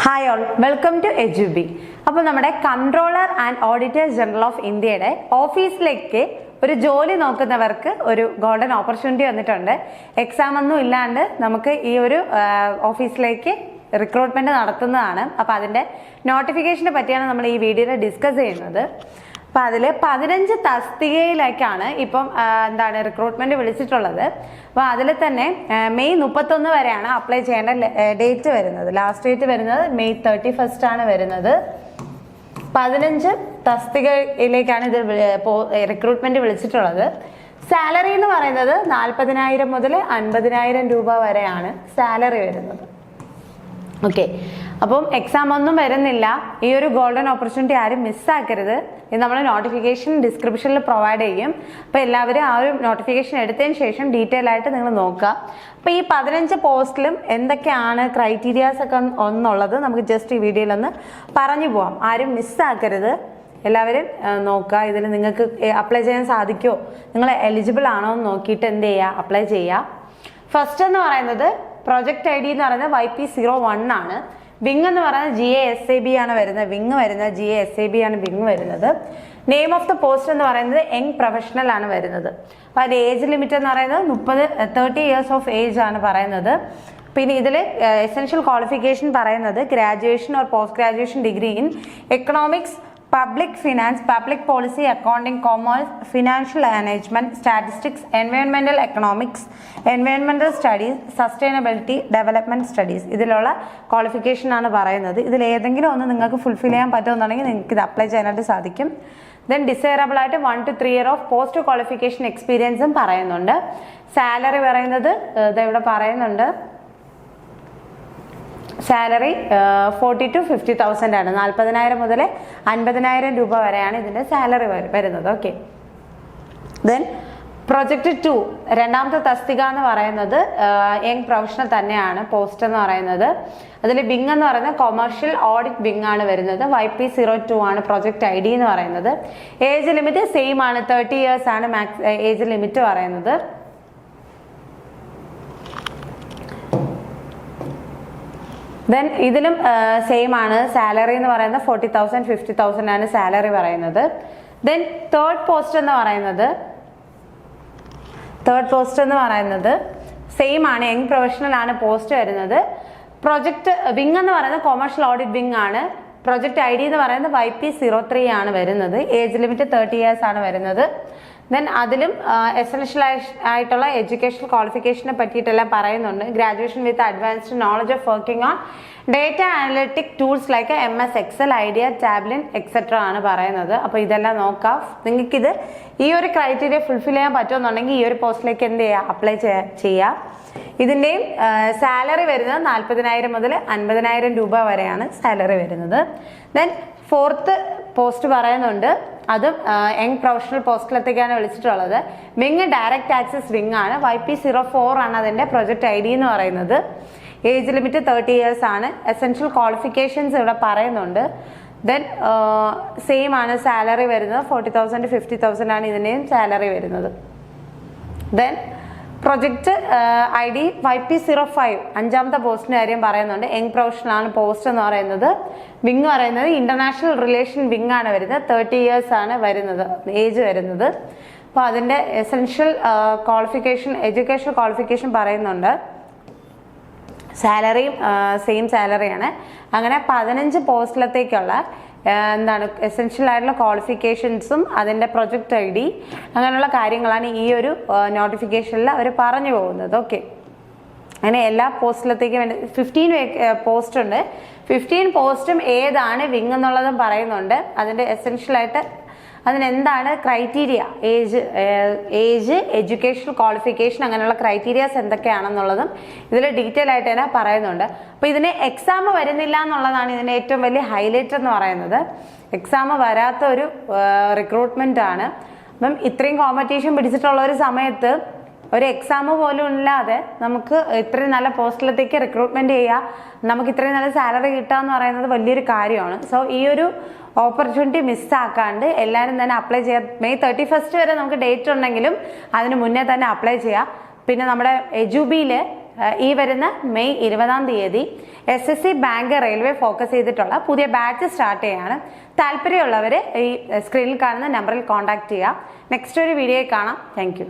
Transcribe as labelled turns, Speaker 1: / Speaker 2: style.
Speaker 1: Hi all, welcome to Edubi. അപ്പോൾ നമ്മുടെ controller and auditor general of ഇന്ത്യയുടെ ഓഫീസിലേക്ക് ഒരു ജോലി നോക്കുന്നവർക്ക് ഒരു ഗോൾഡൻ ഓപ്പർച്യൂണിറ്റി വന്നിട്ടുണ്ട്. എക്സാം ഒന്നും ഇല്ലാണ്ട് നമുക്ക് ഈ ഒരു ഓഫീസിലേക്ക് റിക്രൂട്ട്മെന്റ് നടത്തുന്നതാണ്. അപ്പോൾ അതിൻ്റെ നോട്ടിഫിക്കേഷനെ പറ്റിയാണ് നമ്മൾ ഈ വീഡിയോയിൽ ഡിസ്കസ് ചെയ്യുന്നത്. അപ്പം അതിൽ 15 തസ്തികയിലേക്കാണ് ഇപ്പം റിക്രൂട്ട്മെന്റ് വിളിച്ചിട്ടുള്ളത്. അപ്പോൾ അതിൽ തന്നെ മെയ് 31 വരെയാണ് അപ്ലൈ ചെയ്യേണ്ട ഡേറ്റ് വരുന്നത്. ലാസ്റ്റ് ഡേറ്റ് വരുന്നത് മെയ് 31 ആണ് വരുന്നത്. 15 തസ്തികയിലേക്കാണ് ഇത് റിക്രൂട്ട്മെന്റ് വിളിച്ചിട്ടുള്ളത്. സാലറി എന്ന് പറയുന്നത് 40,000 മുതൽ 50,000 രൂപ വരെയാണ് സാലറി വരുന്നത്. ഓക്കെ, അപ്പം എക്സാം ഒന്നും വരുന്നില്ല. ഈ ഒരു ഗോൾഡൻ ഓപ്പർച്യൂണിറ്റി ആരും മിസ്സാക്കരുത്. ഇത് നമ്മൾ നോട്ടിഫിക്കേഷൻ ഡിസ്ക്രിപ്ഷനിൽ പ്രൊവൈഡ് ചെയ്യും. അപ്പോൾ എല്ലാവരും ആ ഒരു നോട്ടിഫിക്കേഷൻ എടുത്തതിന് ശേഷം ഡീറ്റെയിൽ ആയിട്ട് നിങ്ങൾ നോക്കുക. അപ്പോൾ ഈ 15 പോസ്റ്റിലും എന്തൊക്കെയാണ് ക്രൈറ്റീരിയാസ് ഒക്കെ ഒന്നുള്ളത് നമുക്ക് ജസ്റ്റ് ഈ വീഡിയോയിൽ ഒന്ന് പറഞ്ഞു പോവാം. ആരും മിസ്സാക്കരുത്, എല്ലാവരും നോക്കുക. ഇതിൽ നിങ്ങൾക്ക് അപ്ലൈ ചെയ്യാൻ സാധിക്കുമോ, നിങ്ങൾ എലിജിബിൾ ആണോ എന്ന് നോക്കിയിട്ട് എന്ത് ചെയ്യുക, അപ്ലൈ ചെയ്യുക. ഫസ്റ്റ് എന്ന് പറയുന്നത് പ്രൊജക്ട് ഐ ഡി എന്ന് പറയുന്നത് YP01 ആണ്. വിങ് എന്ന് പറയുന്നത് GASAB ആണ് വരുന്നത്. വിങ് വരുന്നത് GASAB ആണ് വിങ് വരുന്നത്. നെയിം ഓഫ് ദ പോസ്റ്റ് എന്ന് പറയുന്നത് യങ് പ്രൊഫഷണൽ ആണ് വരുന്നത്. അപ്പോൾ അതിന്റെ ഏജ് ലിമിറ്റ് എന്ന് പറയുന്നത് 30 ഇയേഴ്സ് ഓഫ് ഏജ് ആണ് പറയുന്നത്. പിന്നെ ഇതിൽ എസെൻഷ്യൽ ക്വാളിഫിക്കേഷൻ പറയുന്നത് graduation or post graduation degree in economics, public finance, public policy, accounting, commerce, financial management, statistics, എൻവയോൺമെന്റൽ economics, എൻവയോൺമെന്റൽ studies, sustainability development studies, ഇതിലുള്ള ക്വാളിഫിക്കേഷൻ ആണ് പറയുന്നത്. ഇതിൽ ഏതെങ്കിലും ഒന്ന് നിങ്ങൾക്ക് ഫുൾഫിൽ ചെയ്യാൻ പറ്റുമെന്നുണ്ടെങ്കിൽ നിങ്ങൾക്ക് ഇത് അപ്ലൈ ചെയ്യാനായിട്ട് സാധിക്കും. ദെൻ ഡിസൈറബിൾ ആയിട്ട് 1 to 3 year of post qualification എക്സ്പീരിയൻസും പറയുന്നുണ്ട്. സാലറി പറയുന്നത് ഇവിടെ പറയുന്നുണ്ട്. സാലറി 40,000 to 50,000 ആണ്. 40,000 മുതൽ 50,000 രൂപ വരെയാണ് ഇതിന്റെ സാലറി വരുന്നത്. ഓക്കെ, ദെൻ പ്രൊജക്ട് 2 രണ്ടാമത്തെ തസ്തിക എന്ന് പറയുന്നത് യങ് പ്രൊഫഷണൽ തന്നെയാണ്. പോസ്റ്റ് എന്ന് പറയുന്നത് അതിൽ ബിങ് എന്ന് പറയുന്നത് കൊമേഴ്ഷ്യൽ ഓഡിറ്റ് ബിങ് ആണ് വരുന്നത്. YP02 ആണ് പ്രൊജക്ട് ID എന്ന് പറയുന്നത്. ഏജ് ലിമിറ്റ് സെയിം ആണ്, 30 ഇയേഴ്സ് ആണ് ഏജ് ലിമിറ്റ് പറയുന്നത്. ദെൻ ഇതിലും സെയിം ആണ്. സാലറി എന്ന് പറയുന്നത് 40,000 50,000 ആണ് സാലറി പറയുന്നത്. ദെൻ തേർഡ് പോസ്റ്റ് എന്ന് പറയുന്നത് സെയിം ആണ്, യങ് പ്രൊഫഷണൽ ആണ് പോസ്റ്റ് വരുന്നത്. പ്രൊജക്ട് വിങ് എന്ന് പറയുന്നത് കൊമേഴ്ഷ്യൽ ഓഡിറ്റ് വിങ് ആണ്. പ്രൊജക്ട് ID എന്ന് പറയുന്നത് YP03 ആണ് വരുന്നത്. ഏജ് ലിമിറ്റ് 30 ഇയേഴ്സ് ആണ് വരുന്നത്. ദെൻ അതിലും എസെൻഷ്യൽ ആയിട്ടുള്ള എഡ്യൂക്കേഷൻ ക്വാളിഫിക്കേഷനെ പറ്റിയിട്ടെല്ലാം പറയുന്നുണ്ട്. Graduation with advanced knowledge of working on data analytic tools like MS Excel, idea, Tableau etcetera ആണ് പറയുന്നത്. അപ്പോൾ ഇതെല്ലാം നോക്കാം. നിങ്ങൾക്കിത് ഈ ഒരു ക്രൈറ്റീരിയ ഫുൾഫിൽ ചെയ്യാൻ പറ്റുമെന്നുണ്ടെങ്കിൽ ഈ ഒരു പോസ്റ്റിലേക്ക് എന്ത് ചെയ്യുക, അപ്ലൈ ചെയ്യാം. ഇതിൻ്റെയും സാലറി വരുന്നത് 40,000 മുതൽ 50,000 രൂപ വരെയാണ് സാലറി വരുന്നത്. ദെൻ ഫോർത്ത് പോസ്റ്റ് പറയുന്നുണ്ട്, അതും യങ് പ്രൊഫഷണൽ പോസ്റ്റിലത്തേക്കാണ് വിളിച്ചിട്ടുള്ളത്. വിങ് ഡയറക്റ്റ് ആക്സസ് വിങ് ആണ്. YP04 ആണ് അതിൻ്റെ പ്രൊജക്ട് ID എന്ന് പറയുന്നത്. ഏജ് ലിമിറ്റ് 30 ഇയേഴ്സ് ആണ്. എസെൻഷ്യൽ ക്വാളിഫിക്കേഷൻസ് ഇവിടെ പറയുന്നുണ്ട്. ദെൻ സെയിം ആണ് സാലറി വരുന്നത്. 40,000 to 50,000 ആണ് ഇതിൻ്റെയും സാലറി വരുന്നത്. ദെൻ പ്രൊജക്ട് ID YP05 അഞ്ചാമത്തെ പോസ്റ്റിന്റെ കാര്യം പറയുന്നുണ്ട്. യങ് പ്രൊഫഷണൽ ആണ് പോസ്റ്റ് എന്ന് പറയുന്നത്. വിങ് പറയുന്നത് ഇന്റർനാഷണൽ റിലേഷൻ വിങ് ആണ് വരുന്നത്. 30 ഇയേഴ്സ് ആണ് വരുന്നത് ഏജ് വരുന്നത്. അപ്പോൾ അതിന്റെ എസെൻഷ്യൽ ക്വാളിഫിക്കേഷൻ എഡ്യൂക്കേഷൻ ക്വാളിഫിക്കേഷൻ പറയുന്നുണ്ട്. സാലറിയും സെയിം സാലറിയാണ്. അങ്ങനെ 15 പോസ്റ്റിലത്തേക്കുള്ള എസെൻഷ്യൽ ആയിട്ടുള്ള ക്വാളിഫിക്കേഷൻസും അതിൻ്റെ പ്രൊജക്ട് ID അങ്ങനെയുള്ള കാര്യങ്ങളാണ് ഈ ഒരു നോട്ടിഫിക്കേഷനിൽ അവർ പറഞ്ഞു പോകുന്നത്. ഓക്കെ, അങ്ങനെ എല്ലാ പോസ്റ്റിലത്തേക്കും വേണ്ടി 15 പോസ്റ്റ് ഉണ്ട്. 15 പോസ്റ്റും ഏതാണ് വിങ് എന്നുള്ളതും പറയുന്നുണ്ട്. അതിൻ്റെ എസെൻഷ്യലായിട്ട് അതിനെന്താണ് ക്രൈറ്റീരിയ, ഏജ്, എഡ്യൂക്കേഷൻ ക്വാളിഫിക്കേഷൻ അങ്ങനെയുള്ള ക്രൈറ്റീരിയാസ് എന്തൊക്കെയാണെന്നുള്ളതും ഇതിൽ ഡീറ്റെയിൽ ആയിട്ട് തന്നെ പറയുന്നുണ്ട്. അപ്പോൾ ഇതിന് എക്സാം വരുന്നില്ല എന്നുള്ളതാണ് ഇതിൻ്റെ ഏറ്റവും വലിയ ഹൈലൈറ്റ് എന്ന് പറയുന്നത്. എക്സാം വരാത്ത ഒരു റിക്രൂട്ട്മെന്റ് ആണ്. അപ്പം ഇത്രയും കോമ്പറ്റീഷൻ പിടിച്ചിട്ടുള്ള ഒരു സമയത്ത് ഒരു എക്സാം പോലും ഇല്ലാതെ നമുക്ക് ഇത്രയും നല്ല പോസ്റ്റിലത്തേക്ക് റിക്രൂട്ട്മെന്റ് ചെയ്യാം, നമുക്ക് ഇത്രയും നല്ല സാലറി കിട്ടുക എന്ന് പറയുന്നത് വലിയൊരു കാര്യമാണ്. സോ ഈ ഒരു ഓപ്പർച്യൂണിറ്റി മിസ്സാക്കാണ്ട് എല്ലാവരും തന്നെ അപ്ലൈ ചെയ്യാം. മെയ് 31 വരെ നമുക്ക് ഡേറ്റ് ഉണ്ടെങ്കിലും അതിന് മുന്നേ തന്നെ അപ്ലൈ ചെയ്യാം. പിന്നെ നമ്മുടെ എജുബിയിൽ ഈ വരുന്ന മെയ് 20-ാം തീയതി SSC ബാങ്ക് റെയിൽവേ ഫോക്കസ് ചെയ്തിട്ടുള്ള പുതിയ ബാച്ച് സ്റ്റാർട്ട് ചെയ്യാണ്. താല്പര്യമുള്ളവർ ഈ സ്ക്രീനിൽ കാണുന്ന നമ്പറിൽ കോൺടാക്ട് ചെയ്യുക. നെക്സ്റ്റ് ഒരു വീഡിയോയിൽ കാണാം. താങ്ക്